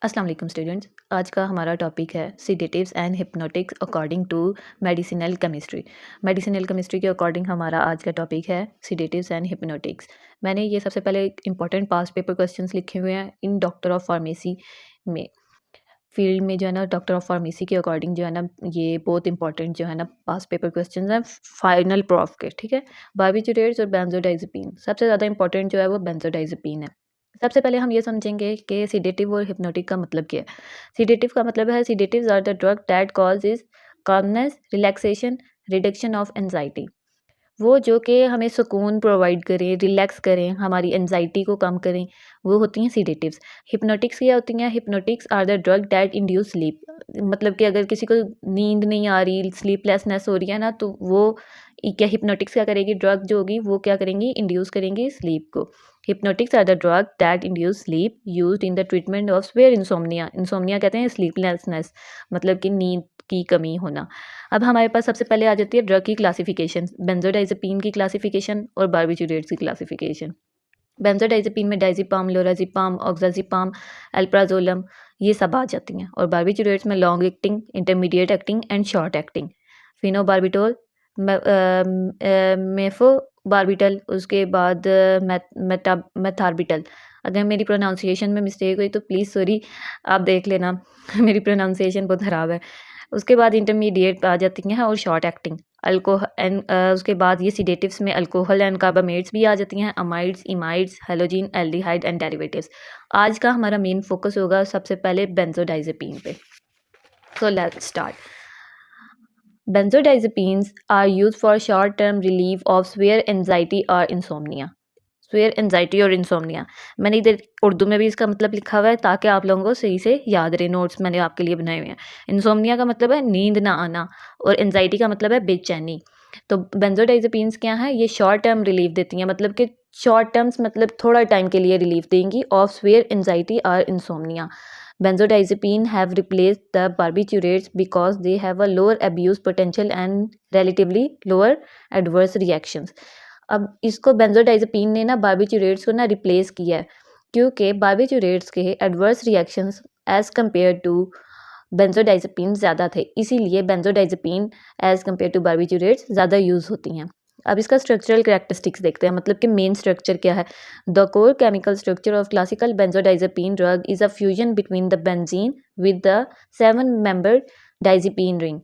अस्सलाम वालेकुम स्टूडेंट्स। आज का हमारा टॉपिक है sedatives and hypnotics according to medicinal chemistry. Medicinal chemistry के अकॉर्डिंग हमारा आज का टॉपिक है सीडेटिव्स एंड हिप्नोटिक्स। मैंने ये सबसे पहले एक इंपॉर्टेंट पास्ट पेपर क्वेश्चंस लिखे हुए हैं इन डॉक्टर ऑफ फार्मेसी में, फील्ड में जो है ना, डॉक्टर ऑफ फार्मेसी के अकॉर्डिंग जो है ना, ये बहुत इंपॉर्टेंट जो है ना पास्ट पेपर क्वेश्चंस हैं फाइनल प्रॉफ के। ठीक है, बार्बिट्यूरेट्स और बेंजोडाइजेपिन, सबसे ज़्यादा इंपॉर्टेंट जो है वो बेंजोडाइजेपिन है। सबसे पहले हम ये समझेंगे कि सीडेटिव और हिप्नोटिक का मतलब क्या है। सीडेटिव का मतलब है sedatives are the drug that cause is calmness, relaxation, reduction of anxiety. वो जो कि हमें सुकून प्रोवाइड करें, रिलैक्स करें, हमारी एंजाइटी को कम करें, वो होती हैं सीडेटिव्स। हिप्नोटिक्स क्या होती हैं? Hypnotics are the drug that induce sleep. मतलब कि अगर किसी को नींद नहीं आ रही, स्लीपलेसनेस हो रही है ना, तो वो क्या हिप्नोटिक्स क्या करेगी? ड्रग जो होगी वो क्या करेंगी? इंड्यूस करेंगी स्लीप को। Hypnotics are the drug that induce sleep used in the treatment of severe insomnia. Insomnia कहते हैं स्लीपलेसनेस, मतलब कि नींद की कमी होना। अब हमारे पास सबसे पहले आ जाती है ड्रग की क्लासिफिकेशन, बेंजोडाइजेपिन की क्लासिफिकेशन और बार्बिट्यूरेट्स की क्लासिफिकेशन। बेंजोडाइजेपिन में डायज़ेपाम, लोराज़ेपाम, ऑक्साज़ेपाम, अल्प्राज़ोलम, ये सब आ जाती हैं। और बार्बिट्यूरेट्स में long acting, intermediate acting and short acting. Phenobarbital, mephobarbital, उसके बाद मेथार्बिटल। अगर मेरी प्रोनाउंसिएशन में मिस्टेक हुई तो प्लीज़ सॉरी, आप देख लेना मेरी प्रोनाउंसिएशन बहुत ख़राब है। उसके बाद इंटरमीडिएट आ जाती हैं और शॉर्ट एक्टिंग। उसके बाद ये सीडेटिव्स में अल्कोहल एंड कार्बामेट्स भी आ जाती हैं, amides, imides, halogen, aldehyde and derivatives. आज का हमारा मेन फोकस होगा सबसे पहले बेंजोडाइजेपिन पे। So let's start. Benzodiazepines are used for short-term relief of severe anxiety or insomnia. Swear anxiety और इंसोम्निया, मैंने इधर उर्दू में भी इसका मतलब लिखा हुआ है ताकि आप लोगों को सही से याद रहे। नोट्स मैंने आपके लिए बनाए हुए हैं। इंसोम्निया का मतलब है नींद ना आना और एंजाइटी का मतलब है बेचैनी। तो बेंजोडाइजेपिन्स क्या है? ये शॉर्ट टर्म रिलीफ देती हैं, मतलब कि शॉर्ट टर्म्स मतलब थोड़ा टाइम के लिए रिलीफ देंगी ऑफ स्वेयर एंजाइटी और insomnia. Benzodiazepine have replaced the barbiturates because they have a lower abuse potential and relatively lower adverse reactions. अब इसको बेंजोडाइजेपिन ने ना बार्बिट्यूरेट्स को ना रिप्लेस किया है, क्योंकि बार्बिट्यूरेट्स के adverse reactions as compare to benzodiazepine ज़्यादा थे, इसीलिए benzodiazepine as compare to barbiturates ज़्यादा यूज़ होती हैं। अब इसका स्ट्रक्चरल कैरेक्टरिस्टिक्स देखते हैं, मतलब कि मेन स्ट्रक्चर क्या है। The core chemical structure of classical benzodiazepine drug is a fusion between the benzene with the 7 membered diazepine ring.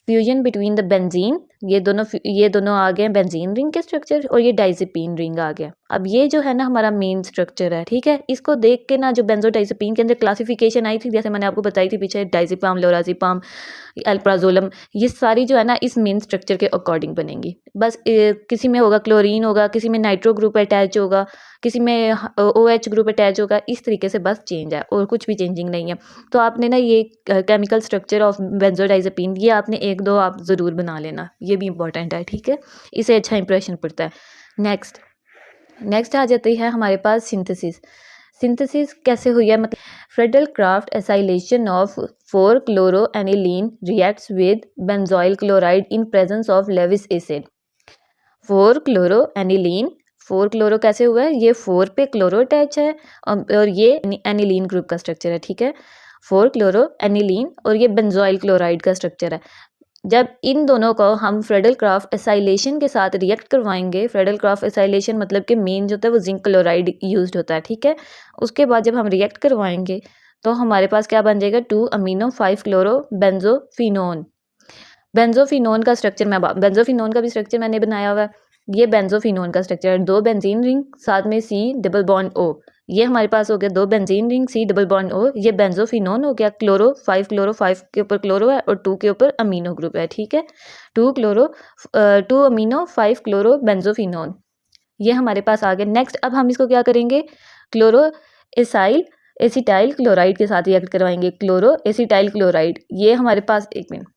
Fusion between the benzene, ये दोनों आ गए बेंजीन रिंग के स्ट्रक्चर, और ये डाइजेपिन रिंग आ गया। अब ये जो है ना हमारा मेन स्ट्रक्चर है, ठीक है। इसको देख के ना जो बेंजोडाइजेपिन के अंदर क्लासिफिकेशन आई थी, जैसे मैंने आपको बताई थी पीछे, डाइजेपाम, लोराज़ेपाम, अल्प्राज़ोलम, ये सारी जो है ना इस मेन स्ट्रक्चर के अकॉर्डिंग बनेंगी। बस किसी में होगा क्लोरीन होगा, किसी में नाइट्रो ग्रुप अटैच होगा, किसी में OH ग्रुप अटैच होगा, इस तरीके से बस चेंज है और कुछ भी चेंजिंग नहीं है। तो आपने ना ये केमिकल स्ट्रक्चर ऑफ बेंजोडाइजेपिन ये आपने 1-2 आप ज़रूर बना लेना, ये भी इंपॉर्टेंट है, ठीक है। इससे अच्छा इंप्रेशन पड़ता है। नेक्स्ट आ जाती है हमारे पास सिंथेसिस। सिंथेसिस कैसे हुई है? मतलब Friedel Crafts acylation of 4 chloroaniline reacts with benzoyl chloride in presence of Lewis acid. 4 chloroaniline, 4 chloro कैसे हुआ है? ये 4 पे क्लोरो अटैच है और ये एनिलीन ग्रुप का स्ट्रक्चर है, ठीक है। 4 क्लोरोएनिलीन और ये बेंजोइल क्लोराइड का स्ट्रक्चर है। जब इन दोनों को हम फ्रेडल क्राफ्ट एसाइलेशन के साथ रिएक्ट करवाएंगे, फ्रेडल क्राफ्ट एसाइलेशन मतलब कि मेन जो होता है वो जिंक क्लोराइड यूज्ड होता है, ठीक है। उसके बाद जब हम रिएक्ट करवाएंगे तो हमारे पास क्या बन जाएगा? 2 अमीनो 5 क्लोरो बेंजोफिनोन। बेंजोफिनोन का स्ट्रक्चर बेंजोफिनोन का भी स्ट्रक्चर मैंने बनाया हुआ है। ये बेंजोफिनोन का स्ट्रक्चर है, 2 बेंजीन रिंग, साथ में C डबल बॉन्ड O। ये हमारे पास हो गया 2 benzene ring, C double bond O। ये बेंजोफिनोन हो गया। क्लोरो 5 के ऊपर क्लोरो है और 2 के ऊपर अमीनो ग्रुप है, ठीक है। 2 अमीनो 5 क्लोरो बेंजोफिनोन, ये हमारे पास आ गया। नेक्स्ट अब हम इसको क्या करेंगे? क्लोरो एसाइल एसिटाइल क्लोराइड के साथ रिएक्ट करवाएंगे। क्लोरो एसिटाइल क्लोराइड, ये हमारे पास, एक मिनट,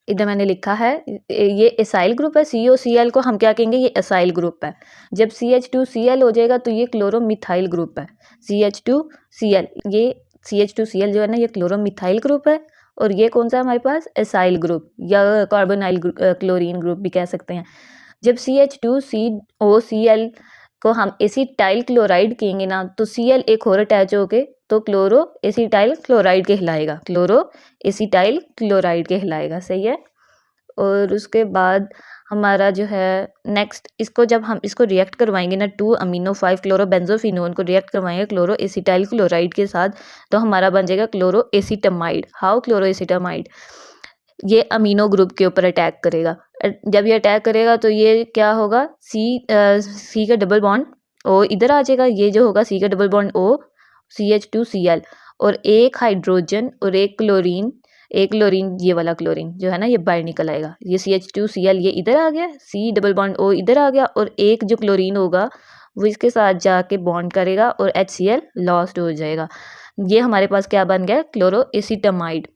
इधर मैंने लिखा है ये एसाइल ग्रुप है। COCl को हम क्या कहेंगे? ये एसाइल ग्रुप है। जब CH2Cl हो जाएगा तो ये क्लोरोमिथाइल ग्रुप है। CH2Cl, ये CH2Cl जो है ना ये क्लोरोमिथाइल ग्रुप है। और ये कौन सा है हमारे पास? एसाइल ग्रुप या कार्बोनाइल क्लोरीन ग्रुप भी कह सकते हैं। जब CH2COCl को हम एसिटाइल क्लोराइड कहेंगे ना, तो Cl एक और अटैच होके तो क्लोरो एसिटाइल क्लोराइड कहलाएगा, क्लोरो एसिटाइल क्लोराइड कहलाएगा, सही है। और उसके बाद हमारा जो है नेक्स्ट, इसको जब हम इसको रिएक्ट करवाएंगे ना 2-अमीनो-5 क्लोरोबेंजोफिनोन को रिएक्ट करवाएंगे क्लोरो एसिटाइल क्लोराइड के साथ, तो हमारा बन जाएगा chloro acetamide. How chloro acetamide, ये अमीनो ग्रुप के ऊपर अटैक करेगा। जब ये अटैक करेगा तो ये क्या होगा, सी का डबल बॉन्ड ओ इधर आ जाएगा, ये जो होगा सी का डबल बॉन्ड ओ CH2Cl, और एक हाइड्रोजन और एक क्लोरीन ये वाला क्लोरीन जो है ना ये बाहर निकल आएगा, ये CH2Cl ये इधर आ गया, सी डबल बॉन्ड ओ इधर आ गया, और एक जो क्लोरीन होगा वो इसके साथ जाके बॉन्ड करेगा और HCl लॉस्ट हो जाएगा। ये हमारे पास क्या बन गया, क्लोरोएसिटामाइड।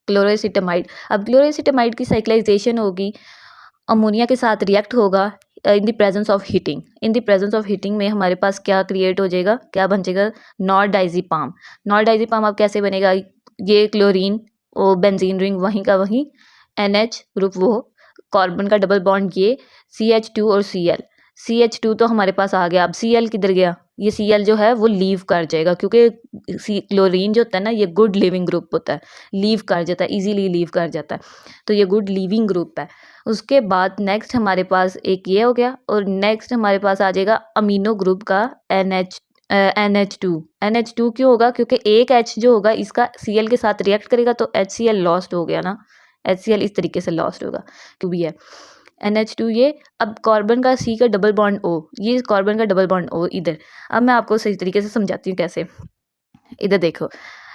क्लोरोएसिटामाइड, अब क्लोरोएसिटामाइड की साइक्लाइजेशन होगी, अमोनिया के साथ रिएक्ट होगा in the presence of heating. In the presence of heating में हमारे पास क्या क्रिएट हो जाएगा, क्या बन जाएगा, नॉरडाइजीपाम। नॉरडाइजीपाम अब कैसे बनेगा, ये क्लोरीन और बेंजीन रिंग वहीं का वहीं, NH ग्रुप वो, कार्बन का डबल बॉन्ड ये, CH2 और Cl। CH2 तो हमारे पास आ गया, अब Cl किधर गया, ये Cl जो है वो लीव कर जाएगा, क्योंकि क्लोरीन जो होता है ना ये गुड लिविंग ग्रुप होता है, लीव कर जाता है, इजीली लीव कर जाता है, तो ये गुड लिविंग ग्रुप है। उसके बाद नेक्स्ट हमारे पास एक ये हो गया, और नेक्स्ट हमारे पास आ जाएगा अमीनो ग्रुप का NH2 क्यों होगा, क्योंकि एक H जो होगा इसका Cl के साथ रिएक्ट करेगा तो HCl लॉस्ट हो गया ना, HCl इस तरीके से लॉस्ट होगा, क्यों भी है NH2 ये। अब कार्बन का C का डबल बॉन्ड O, ये कार्बन का डबल बॉन्ड O इधर, अब मैं आपको सही तरीके से समझाती हूँ कैसे। इधर देखो,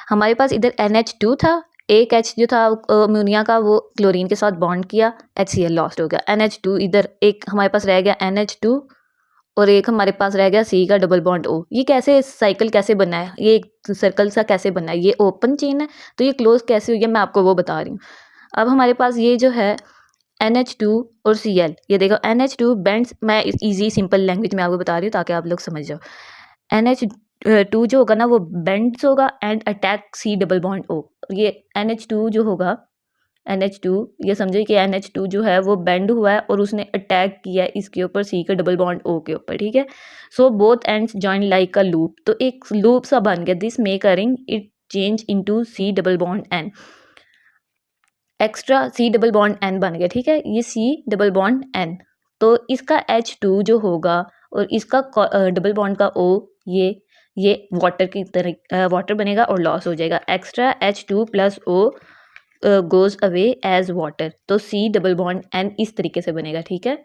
हमारे पास इधर NH2 था, एक H जो था अमोनिया का वो क्लोरीन के साथ बॉन्ड किया, HCl लॉस्ट हो गया, NH2 इधर, एक हमारे पास रह गया NH2 और एक हमारे पास रह गया C का डबल बॉन्ड O। ये कैसे साइकिल कैसे बना है, ये एक सर्कल सा कैसे बना है, ये ओपन चेन है तो ये क्लोज कैसे हुई है, मैं आपको वो बता रही हूँ। अब हमारे पास ये जो है NH2 और Cl, ये देखो NH2 बेंड्स, मैं इजी सिंपल लैंग्वेज में आपको बता रही हूँ ताकि आप लोग समझ जाओ। NH2 जो होगा ना वो बेंड्स होगा and attack C double bond O। ये NH2 जो होगा, NH2 ये समझो कि NH2 जो है वो बेंड हुआ है और उसने अटैक किया है इसके ऊपर C का डबल बॉन्ड O के ऊपर, ठीक है। So both ends join like a loop, तो एक लूप सा बन गया, this make a ring it change into C double bond N, extra C double bond N बन गया, ठीक है, ये C डबल बॉन्ड N। तो इसका H2 जो होगा और इसका डबल बॉन्ड का O, ये वाटर की तरह वाटर बनेगा और लॉस हो जाएगा, extra H2 plus O goes away as water, तो C डबल बॉन्ड N इस तरीके से बनेगा, ठीक है।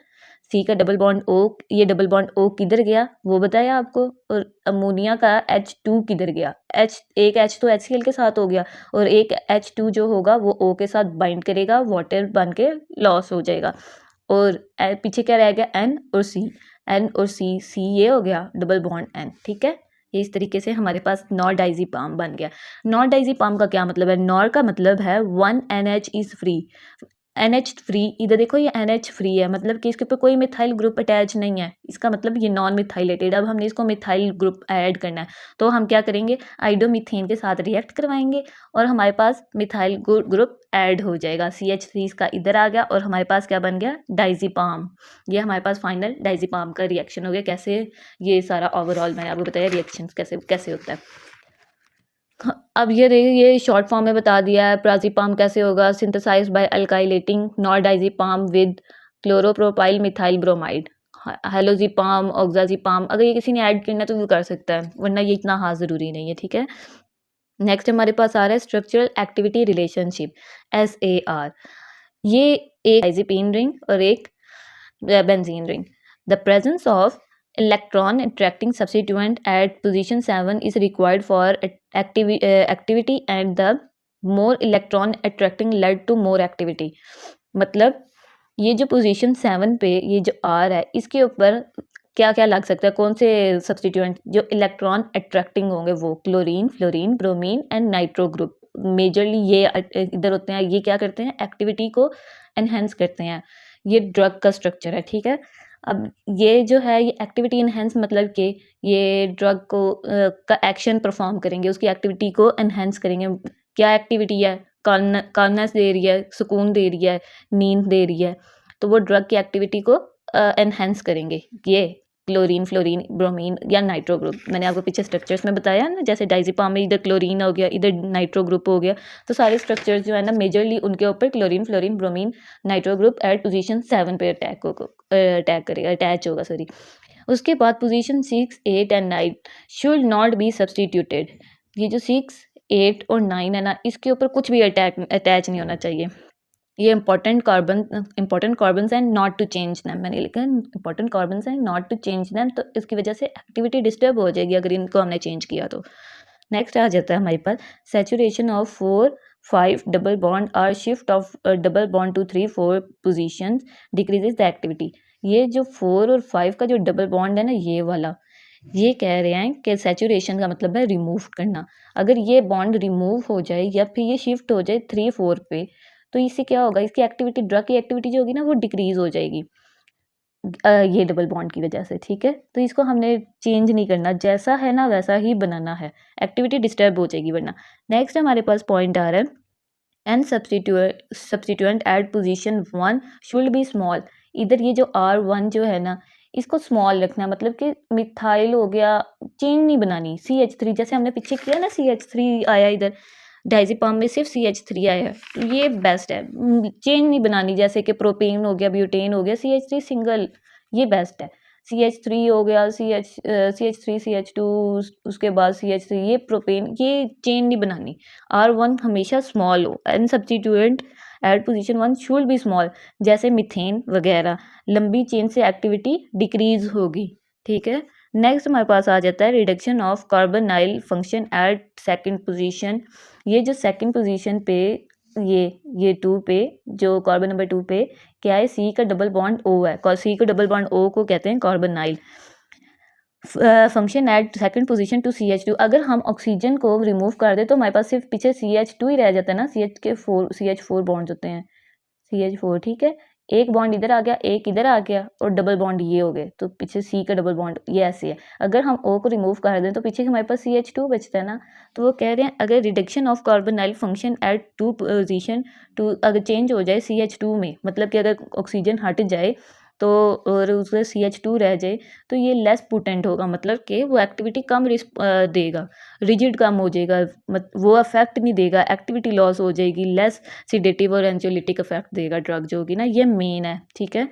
C का डबल बॉन्ड O, ये डबल बॉन्ड O किधर गया वो बताया आपको, और अमोनिया का H2 किधर गया, एक H तो HCl के साथ हो गया और एक H2 जो होगा वो O के साथ बाइंड करेगा, वाटर बन के लॉस हो जाएगा, और पीछे क्या रह गया, N और C ये हो गया डबल बॉन्ड N, ठीक है। ये इस तरीके से हमारे पास नॉरडाइजीपाम बन गया। नॉरडाइजीपाम का क्या मतलब है, नॉर का मतलब है 1 NH is free, NH free, इधर देखो ये NH फ्री है, मतलब कि इसके ऊपर कोई मिथाइल ग्रुप अटैच नहीं है, इसका मतलब ये नॉन मिथाइलेटेड। अब हमने इसको मिथाइल ग्रुप ऐड करना है तो हम क्या करेंगे, आइडोमीथेन के साथ रिएक्ट करवाएंगे और हमारे पास मिथाइल ग्रुप ऐड हो जाएगा, CH3 इसका इधर आ गया और हमारे पास क्या बन गया, डाइजीपाम। ये हमारे पास फाइनल डाइजीपाम का रिएक्शन हो गया। कैसे, ये सारा ओवरऑल मैंने आपको बताया रिएक्शन कैसे कैसे होता है। अब ये देखिए, ये शॉर्ट फॉर्म में बता दिया है, प्राजीपाम कैसे होगा, synthesized by alkylating nordiazepam with chloropropyl methyl bromide, halazepam, oxazepam, अगर ये किसी ने ऐड करना है तो वो कर सकता है, वरना ये इतना हाँ ज़रूरी नहीं है, ठीक है। नेक्स्ट हमारे पास आ रहा है स्ट्रक्चरल एक्टिविटी रिलेशनशिप, SAR। ये एक डाइजीपीन रिंग और एक benzene ring, the presence of electron attracting substituent at position 7 is required for activity and the more electron attracting led to more activity। मतलब ये जो पोजीशन 7 पे ये जो R है इसके ऊपर क्या क्या लग सकता है, कौन से सब्सटीट्यूएंट जो इलेक्ट्रॉन अट्रैक्टिंग होंगे, वो chlorine, fluorine, bromine and nitro group, majorly ये इधर होते हैं। ये क्या करते हैं, एक्टिविटी को एनहेंस करते हैं, ये ड्रग का स्ट्रक्चर है, ठीक है। अब ये जो है ये एक्टिविटी इनहेंस मतलब कि ये ड्रग को का एक्शन परफॉर्म करेंगे, उसकी एक्टिविटी को एनहेंस करेंगे। क्या एक्टिविटी है, कामनेस दे रही है, सुकून दे रही है, नींद दे रही है, तो वो ड्रग की एक्टिविटी को एनहेंस करेंगे। ये क्लोरीन, फ्लोरीन, ब्रोमीन या नाइट्रो ग्रुप। मैंने आपको पीछे स्ट्रक्चर्स में बताया ना, जैसे डायज़ेपाम में इधर क्लोरीन हो गया, इधर नाइट्रो ग्रुप हो गया, तो सारे स्ट्रक्चर्स जो है ना मेजरली उनके ऊपर chlorine, fluorine, bromine, nitro group at position 7 पे अटैच होगा सॉरी। उसके बाद position 6, 8 and 9 should not be substituted. ये जो 6, 8 और 9 है ना, इसके ऊपर कुछ भी अटैच नहीं होना चाहिए। ये important carbons and not to change them, मैंने लिखा है important carbons and not to change them, तो इसकी वजह से एक्टिविटी डिस्टर्ब हो जाएगी अगर इनको हमने चेंज किया तो। नेक्स्ट आ जाता है हमारे पास सैचुरेशन ऑफ 4, 5 डबल बॉन्ड और shift of double bond to 3, 4 positions decreases the activity. ये जो 4 और 5 का जो डबल बॉन्ड है ना, ये वाला, ये कह रहे हैं कि सैचुरेशन का मतलब है रिमूव करना। अगर ये बॉन्ड रिमूव हो जाए या फिर ये शिफ्ट हो जाए 3, 4 पे, तो इससे क्या होगा, इसकी एक्टिविटी, ड्रग की एक्टिविटी जो होगी ना वो डिक्रीज हो जाएगी ये डबल बॉन्ड की वजह से, ठीक है। तो इसको हमने चेंज नहीं करना, जैसा है ना वैसा ही बनाना है, एक्टिविटी डिस्टर्ब हो जाएगी वरना। नेक्स्ट हमारे पास पॉइंट आ रहा है and substituent at position 1 should be small. इधर ये जो R1 जो है ना, इसको स्मॉल रखना है, मतलब कि मिथाइल हो गया, चेन नहीं बनानी। CH3 जैसे हमने पीछे किया ना, CH3 आया इधर, डायज़ेपाम में सिर्फ CH3 आया है, तो ये बेस्ट है। चेन नहीं बनानी, जैसे कि प्रोपेन हो गया, ब्यूटेन हो गया, CH3 सिंगल, ये बेस्ट है। CH3 हो गया, CH3 CH2, उसके बाद CH3, ये प्रोपेन, ये चेन नहीं बनानी। R1 हमेशा स्मॉल हो and substituent at position 1 should be small, जैसे मीथेन वगैरह, लंबी चेन से एक्टिविटी डिक्रीज होगी, ठीक है। नेक्स्ट हमारे पास आ जाता है reduction of carbonyl function at second position. ये जो सेकंड पोजीशन पे ये 2 पे, जो कार्बन नंबर 2 पे क्या है, C का डबल बॉन्ड O है, C का डबल बॉन्ड O को कहते हैं carbonyl function at second position to CH2। अगर हम ऑक्सीजन को रिमूव कर दे तो हमारे पास सिर्फ पीछे CH2 ही रह जाता है ना, CH4 बॉन्ड होते हैं, CH4, ठीक है। एक बॉन्ड इधर आ गया, एक इधर आ गया और डबल बॉन्ड ये हो गए, तो पीछे C का डबल बॉन्ड ये ऐसे है। अगर हम O को रिमूव कर दें तो पीछे हमारे पास CH2 बचता है ना। तो वो कह रहे हैं अगर reduction of carbonyl function at 2 position to अगर चेंज हो जाए CH2 में, मतलब कि अगर ऑक्सीजन हट जाए तो और उसमें CH2 रह जाए, तो ये लेस पोटेंट होगा, मतलब कि वो एक्टिविटी कम देगा, रिजिड कम हो जाएगा, वो अफेक्ट नहीं देगा, एक्टिविटी लॉस हो जाएगी, लेस सिडेटिव और एंजियोलिटिक इफेक्ट देगा ड्रग जो होगी ना, ये मेन है, ठीक है।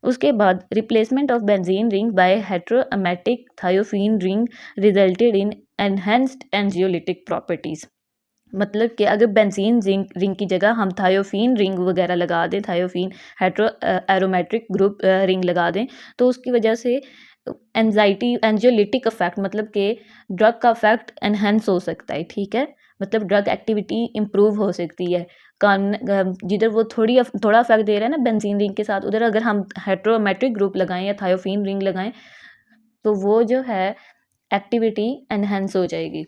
उसके बाद replacement of benzene ring by heteroaromatic thiophene ring resulted in enhanced anxiolytic properties. मतलब कि अगर बेंजीन रिंग की जगह हम थायोफीन रिंग वगैरह लगा दें, थायोफीन हेटेरो एरोमेट्रिक ग्रुप रिंग लगा दें, तो उसकी वजह से एंजियोलिटिक इफेक्ट, मतलब कि ड्रग का इफेक्ट एनहेंस हो सकता है, ठीक है। मतलब ड्रग एक्टिविटी इम्प्रूव हो सकती है। जिधर वो थोड़ा इफेक्ट दे रहा है ना बेंजीन रिंग के साथ, उधर अगर हम हेटेरोमेट्रिक ग्रुप लगाएं या थायोफीन रिंग लगाएं तो वो जो है एक्टिविटी एनहेंस हो जाएगी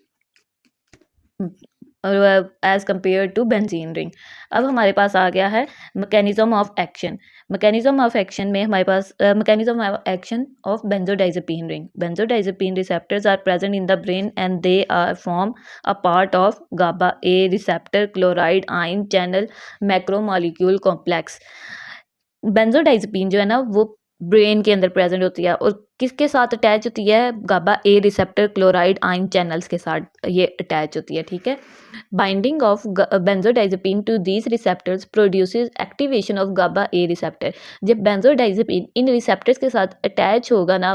as compared to benzene ring. अब हमारे पास आ गया है mechanism of action. Mechanism of action में हमारे पास mechanism of action of benzodiazepine ring. Benzodiazepine receptors are present in the brain and they are form a part of GABA A receptor chloride ion channel macromolecule complex. Benzodiazepine जो है ना वो brain के अंदर present होती है और किसके साथ अटैच होती है, GABA A receptor chloride ion channels के साथ ये अटैच होती है, ठीक है। Binding of benzodiazepine to these receptors produces activation of GABA A receptor. जब बेंजोडाइजेपिन इन रिसेप्टर्स के साथ अटैच होगा ना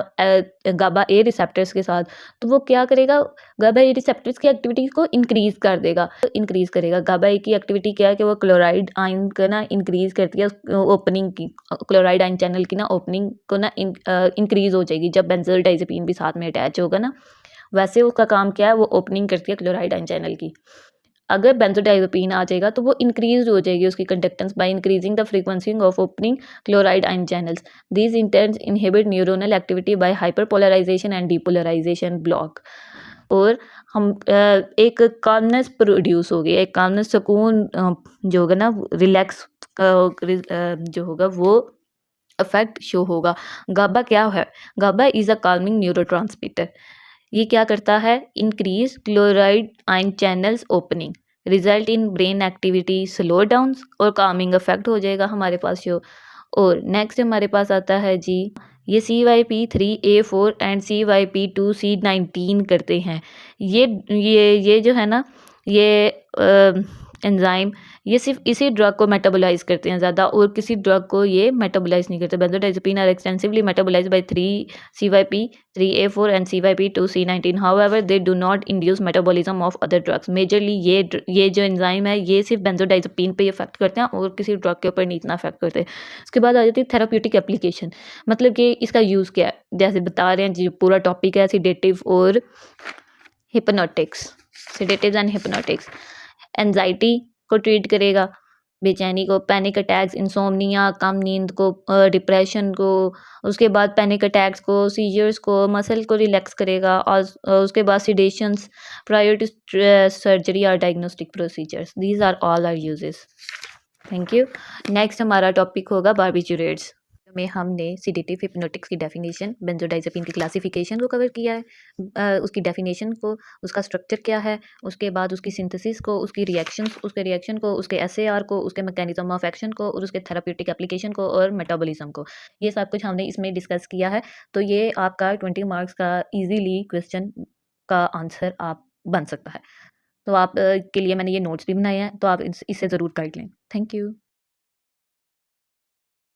गाबा ए रिसेप्टर्स के साथ, तो वो क्या करेगा, गाबा ए रिसेप्टर्स की एक्टिविटी को इंक्रीज कर देगा, इंक्रीज करेगा। गाबा ए की एक्टिविटी क्या है कि वो क्लोराइड आयन का ना इंक्रीज करती है, ओपनिंग की, क्लोराइड आयन चैनल की ना ओपनिंग को ना इंक्रीज हो जाएगी जब बेंजोडाइजेपिन भी साथ में अटैच होगा ना। वैसे उसका काम क्या है, वो ओपनिंग करती है क्लोराइड आयन चैनल की। अगर बेंजोडाइजेपिन आ जाएगा तो वो इंक्रीज हो जाएगी उसकी conductance by increasing the frequency of opening chloride ion channels. These in turn inhibit neuronal activity by hyperpolarization and depolarization block. और हम एक कामनेस प्रोड्यूस होगी, एक कामनेस, सुकून जो होगा ना, रिलैक्स जो होगा वो इफेक्ट शो होगा। गाबा क्या है, गाबा इज़ अ काल्मिंग न्यूरोट्रांसमीटर। ये क्या करता है, increase chloride ion channels opening, result in brain activity slow down और कामिंग इफेक्ट हो जाएगा हमारे पास जो। और नेक्स्ट हमारे पास आता है जी ये CYP3A4 एंड CYP2C19 करते हैं। ये जो है ना, ये एंजाइम ये सिर्फ इसी ड्रग को मेटाबोलाइज करते हैं ज़्यादा, और किसी ड्रग को ये मेटाबोलाइज नहीं करते। Benzodiazepine are extensively metabolize by 3 CYP3A4 and CYP2C19, however they do not induce metabolism of other drugs. Majorly ये जो एंजाइम है ये सिर्फ बेंजोडाइजेपिन पे इफेक्ट करते हैं और किसी ड्रग के ऊपर नहीं इतना इफेक्ट करते। उसके बाद आ जाती है थेराप्यूटिक एप्लीकेशन, मतलब कि इसका यूज़ क्या है। जैसे बता रहे हैं जो पूरा टॉपिक है सिडेटिव और hypnotics, sedatives and hypnotics. Anxiety को ट्रीट करेगा, बेचैनी को, पैनिक अटैक्स, इंसोम्निया, कम नींद को, डिप्रेशन को, उसके बाद पैनिक अटैक्स को, सीजर्स को, मसल को रिलैक्स करेगा, और उसके बाद सिडेशंस, प्रायर टू सर्जरी और diagnostic procedures. These are all are uses. Thank you. Next हमारा टॉपिक होगा बार्बिट्यूरेट्स में हमने सिडेटिव हिप्नोटिक्स की डेफिनेशन, बेंजोडाइजेपिन की क्लासिफिकेशन को कवर किया है, उसकी डेफिनेशन को, उसका स्ट्रक्चर क्या है, उसके बाद उसकी सिंथेसिस को, उसके रिएक्शन को, उसके एसएआर को, उसके मैकेनिज्म ऑफ एक्शन को, और उसके थेराप्यूटिक एप्लीकेशन को और मेटाबॉलिज्म को। ये सब कुछ हमने इसमें डिस्कस किया है। तो ये आपका 20 मार्क्स का ईजीली क्वेश्चन का आंसर आप बन सकता है। तो आप के लिए मैंने ये नोट्स भी बनाए हैं, तो आप इससे ज़रूर गाइड लें। Thank you.